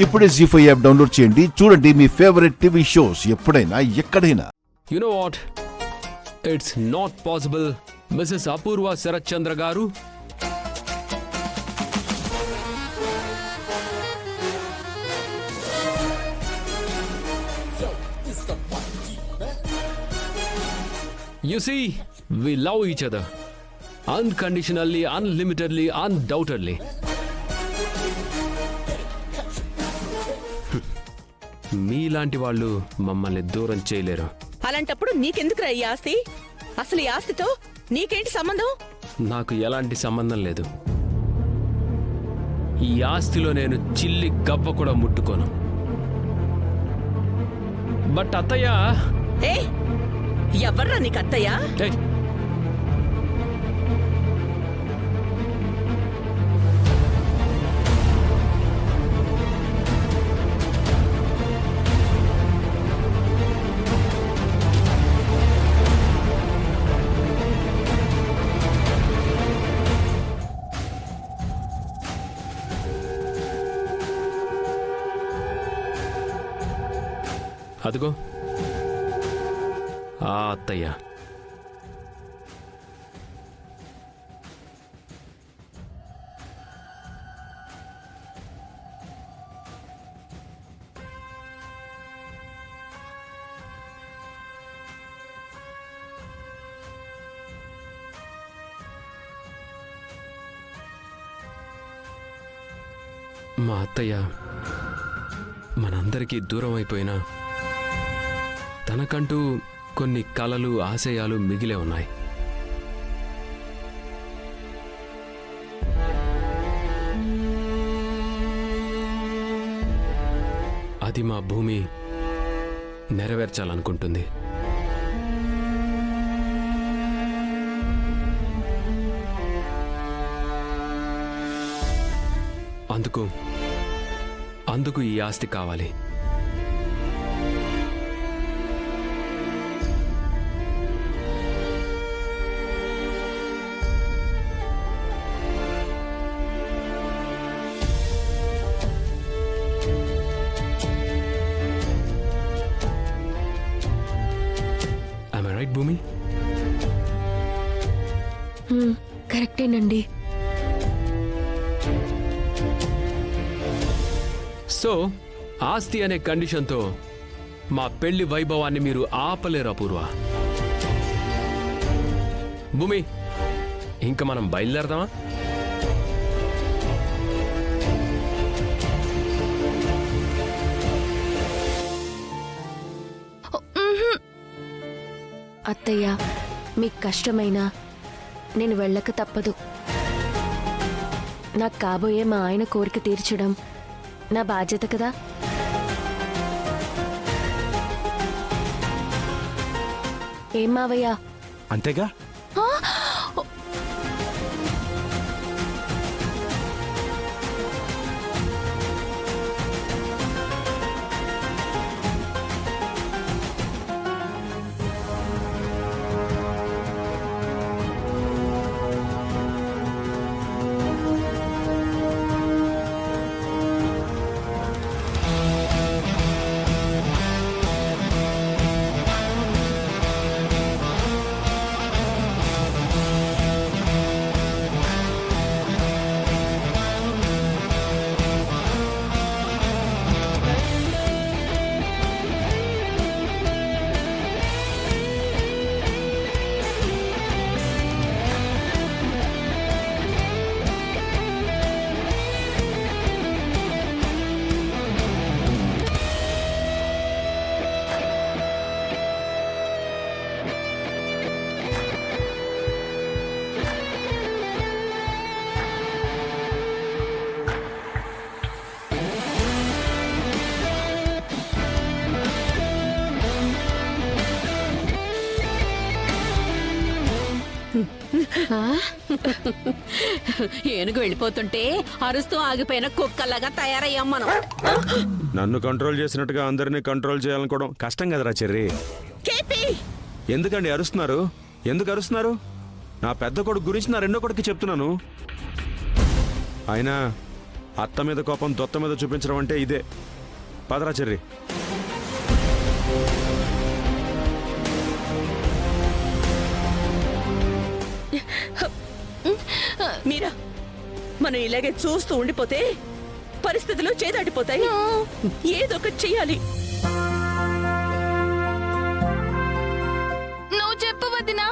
ఇప్పుడే జీ5 app download చేయండి. చూడండి మీ ఫేవరెట్ టీవీ షోస్ ఎప్పుడైనా ఎక్కడైనా. You know what? It's not possible, Mrs. Apurva Sarath Chandra garu. You see, we love each other. Unconditionally, unlimitedly, undoubtedly. మీలాంటి వాళ్ళు మమ్మల్ని దూరం చేయలేరు. అలాంటప్పుడు నీకెందుకురా ఈ ఆస్తి? అసలు ఈ ఆస్తితో నీకేంటి సంబంధం? నాకు ఎలాంటి సంబంధం లేదు. ఈ ఆస్తిలో నేను చిల్లి గవ్వ కూడా ముట్టుకోను. బట్ అత్తయ్య, ఏ ఎవర్రా నీకు అత్తయ్య? ఏయ్, అదిగో ఆ అత్తయ్య. మా అత్తయ్య మనందరికీ దూరం అయిపోయినా తనకంటూ కొన్ని కలలు, ఆశయాలు మిగిలే ఉన్నాయి. అది మా భూమి నెరవేర్చాలనుకుంటుంది. అందుకు ఈ ఆస్తి కావాలి. రైట్ భూమి? కరెక్టేనండి. సో ఆస్తి అనే కండిషన్తో మా పెళ్లి వైభవాన్ని మీరు ఆపలేరు అపూర్వ. భూమి, ఇంకా మనం బయలుదేరదామా? అత్తయ్య, మీకు కష్టమైనా నేను వెళ్ళక తప్పదు. నాకు కాబోయే మా ఆయన కోరిక తీర్చడం నా బాధ్యత కదా. ఏం మావయ్యా? అంతేగా. ఏనుగు వెళ్ళిపోతుంటే అరుస్తూ ఆగిపోయిన కుక్కలాగా తయారయ్యాం మనం. నన్ను కంట్రోల్ చేసినట్టుగా అందరినీ కంట్రోల్ చేయాలనుకోవడం కష్టం కదరా చెర్రీ. ఎందుకండి అరుస్తున్నారు? ఎందుకు అరుస్తున్నారు? నా పెద్ద కొడుకు గురించి నా రెండో కొడుకు చెప్తున్నాను. అయినా అత్త మీద కోపం దొత్త మీద చూపించడం అంటే ఇదే. పదరా చెర్రి. మీరా, మనం ఇలాగే చూస్తూ ఉండిపోతే పరిస్థితులు చేదాటిపోతాయి. ఏదో ఒకటి చెయ్యాలి. నువ్వు చెప్పు వదినా,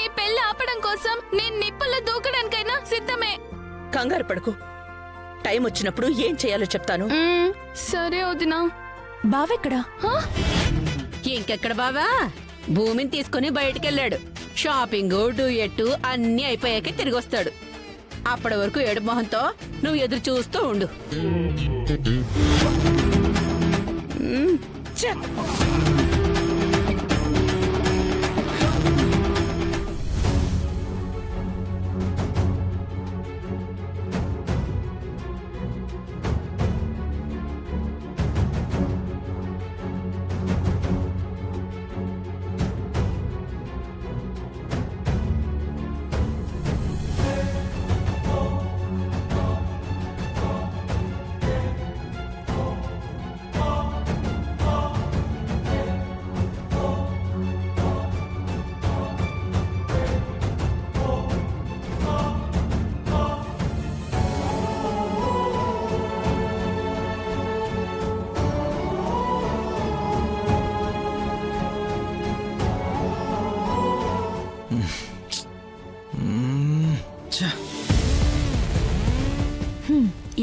ఈ పెళ్లి ఆపడం కోసం నేను నిప్పుల్లో దూకడానికైనా సిద్ధమే. కంగారు పడకు, టైం వచ్చినప్పుడు ఏం చేయాలో చెప్తాను. సరే వదినా. బావెక్కడా? ఇంకెక్కడ బావా, భూమిని తీసుకుని బయటికెళ్ళాడు. షాపింగ్ డూయెట్టు అన్నీ అయిపోయాకే తిరిగి వస్తాడు. అప్పటి వరకు ఏడు మొహంతో నువ్వు ఎదురు చూస్తూ ఉండు. ఛ!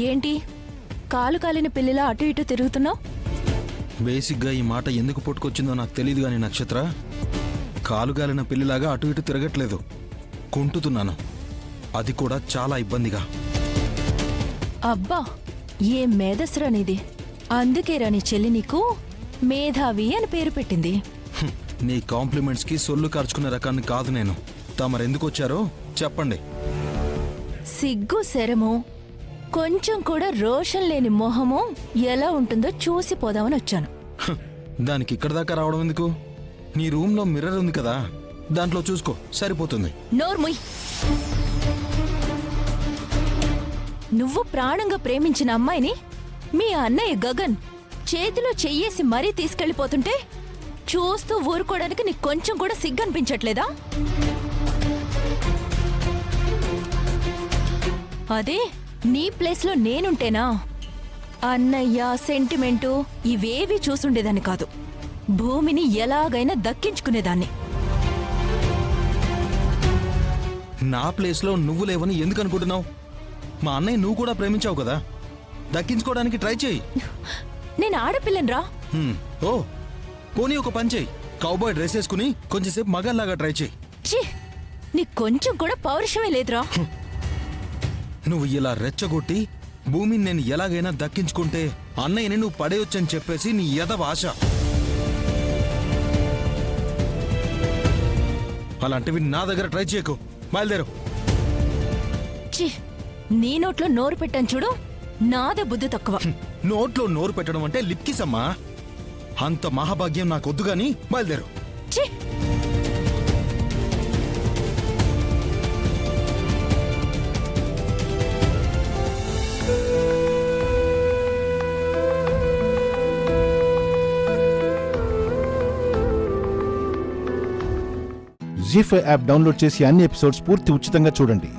ఏంటి కాలు కాలిన పిల్లిలా అటు ఇటు తిరుగుతున్నావు? బేసిక్గా ఈ మాట ఎందుకు పుట్టుకొచ్చిందో నాకు తెలియదు కానీ నక్షత్ర, కాలుగాలిన పిల్లిలాగా అటు ఇటు తిరగట్లేదు, కుంటుతున్నాను. అది కూడా చాలా ఇబ్బందిగా. అబ్బా, ఏ మేధస్రా నీది. అందుకేరా నీ చెల్లి నీకు మేధావి అని పేరు పెట్టింది. నీ కాంప్లిమెంట్స్కి సొల్లు కార్చుకునే రకాన్ని కాదు నేను. తమరెందుకు వచ్చారో చెప్పండి. సిగ్గు శరము, కొంచెం కూడా రోషన్ లేని మొహము ఎలా ఉంటుందో చూసి పోదామని వచ్చాను. దానికి ఇక్కడ దాకా రావడం ఎందుకు? నీ రూమ్లో మిర్రర్ ఉంది కదా, దాంట్లో చూసుకో, సరిపోతుంది. నోర్ముయ్. నువ్వు ప్రాణంగా ప్రేమించిన అమ్మాయిని మీ అన్నయ్య గగన్ చేతిలో చెయ్యేసి మరీ తీసుకెళ్లిపోతుంటే చూస్తూ ఊరుకోవడానికి నీకు కొంచెం కూడా సిగ్గనిపించట్లేదా? అదే నీ ప్లేస్లో నేనుంటేనా అన్నయ్య సెంటిమెంటు ఇవేవి చూసుండేదాన్ని కాదు. భూమిని ఎలాగైనా దక్కించుకునేదాన్ని. నా ప్లేస్లో నువ్వు లేవని ఎందుకు అనుకుంటున్నావు? మా అన్నయ్య నువ్వు కూడా ప్రేమించావు కదా, దక్కించుకోవడానికి ట్రై చేయి. నేను ఆడపిల్లనరా. ఓ పోనీ ఒక పని చేయి, కౌబాయ్ డ్రెస్ వేసుకుని కొంచెంసేపు మగాల్లాగా ట్రై చేయి. ఛీ, నీకు కొంచెం కూడా పౌరుషమే లేదురా. నువ్వు ఇలా రెచ్చగొట్టి భూమిని నేను ఎలాగైనా దక్కించుకుంటే అన్నయ్యని నువ్వు పడేయొచ్చని చెప్పేసి నీ ఎదవ ఆశ. అలాంటివి నా దగ్గర ట్రై చేయకు, బయలుదేరు. ఛీ, నీ నోట్లో నోరు పెట్టాను చూడు, నాదే బుద్ధి తక్కువ. నోట్లో నోరు పెట్టడం అంటే లిప్కిస్ అమ్మా. అంత మహాభాగ్యం నాకొద్దు గాని బయలుదేరు. ఛీ, జీ5 యాప్ డౌన్లోడ్ చేసి అన్ని ఎపిసోడ్స్ పూర్తి ఉచితంగా చూడండి.